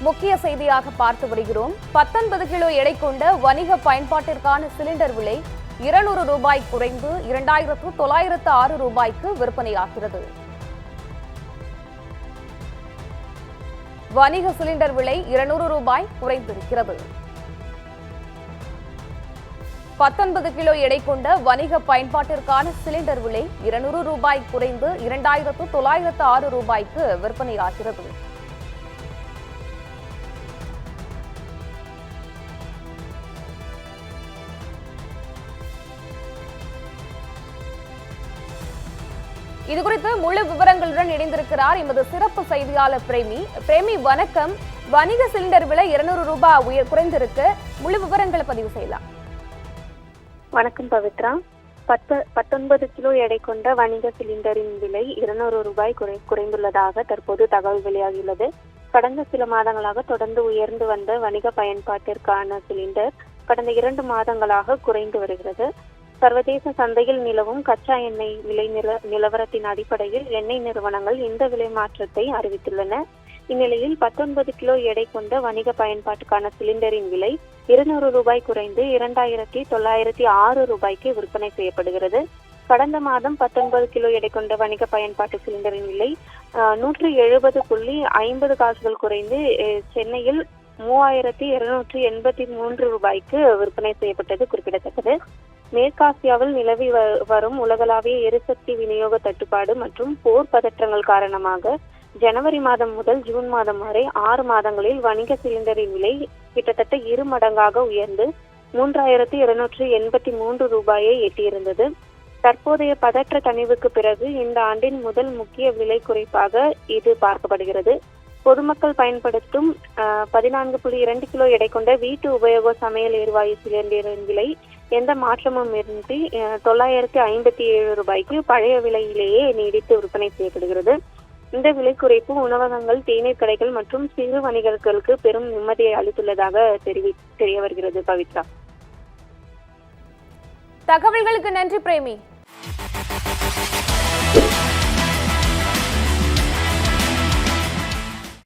முக்கிய செய்தியாக பார்த்து வருகிறோம். 19 கிலோ எடை கொண்ட வணிக பயன்பாட்டிற்கான சிலிண்டர் விலை 200 ரூபாய் குறைந்து 2906 ரூபாய்க்கு விற்பனையாகிறது. வணிக சிலிண்டர் விலை 200 ரூபாய் குறைந்திருக்கிறது. 19 கிலோ எடை கொண்ட வணிக பயன்பாட்டிற்கான சிலிண்டர் விலை 200 ரூபாய் குறைந்து 2906 ரூபாய்க்கு விற்பனையாகிறது. இதுகுறித்து முழு விவரங்களுடன் இணைந்திருக்கிறார் எமது சிறப்பு செய்தியாளர் பிரேமி. பிரேமி, வணக்கம். வணிக சிலிண்டர் விலை 200 ரூபாய் குறைந்திருக்கு. முழு விவரங்களை பதிவு செய்யலாம். வணக்கம் பவித்ரா. 19 கிலோ எடை கொண்ட வணிக சிலிண்டரின் விலை 200 ரூபாய் குறைந்துள்ளதாக தற்போது தகவல் வெளியாகியுள்ளது. கடந்த சில மாதங்களாக தொடர்ந்து உயர்ந்து வந்த வணிக பயன்பாட்டிற்கான சிலிண்டர் கடந்த 2 மாதங்களாக குறைந்து வருகிறது. சர்வதேச சந்தையில் நிலவும் கச்சா எண்ணெய் விலை நிலவரத்தின் அடிப்படையில் எண்ணெய் நிறுவனங்கள் இந்த விலை மாற்றத்தை அறிவித்துள்ளன. இந்நிலையில் 19 கிலோ எடை கொண்ட வணிக பயன்பாட்டுக்கான சிலிண்டரின் விலை 200 ரூபாய் குறைந்து 2906 ரூபாய்க்கு விற்பனை செய்யப்படுகிறது. கடந்த மாதம் 19 கிலோ எடை கொண்ட வணிக பயன்பாட்டு சிலிண்டரின் விலை 170.50 காசுகள் குறைந்து சென்னையில் 3283 ரூபாய்க்கு விற்பனை செய்யப்பட்டது குறிப்பிடத்தக்கது. மேற்காசியாவில் நிலவி வரும் உலகளாவிய எரிசக்தி விநியோக தட்டுப்பாடு மற்றும் போர் பதற்றங்கள் காரணமாக ஜனவரி மாதம் முதல் ஜூன் மாதம் வரை 6 மாதங்களில் வணிக சிலிண்டரின் விலை கிட்டத்தட்ட 2 மடங்காக உயர்ந்து 3283 ரூபாயை எட்டியிருந்தது. தற்போதைய பதற்ற தணிவுக்கு பிறகு இந்த ஆண்டின் முதல் முக்கிய விலை குறைப்பாக இது பார்க்கப்படுகிறது. பொதுமக்கள் பயன்படுத்தும் 14.2 கிலோ எடை கொண்ட வீட்டு உபயோக சமையல் எரிவாயு சிலிண்டரின் விலை எந்த மாற்றமும் இன்றி 957 ரூபாய்க்கு பழைய விலையிலேயே நீடித்து விற்பனை செய்யப்படுகிறது. இந்த விலை குறைப்பு உணவகங்கள், தேநீர் கடைகள் மற்றும் சிறு வணிகர்களுக்கு பெரும் நிம்மதியை அளித்துள்ளதாக தெரிய வருகிறது. பவித்ரா, தகவல்களுக்கு நன்றி பிரேமி.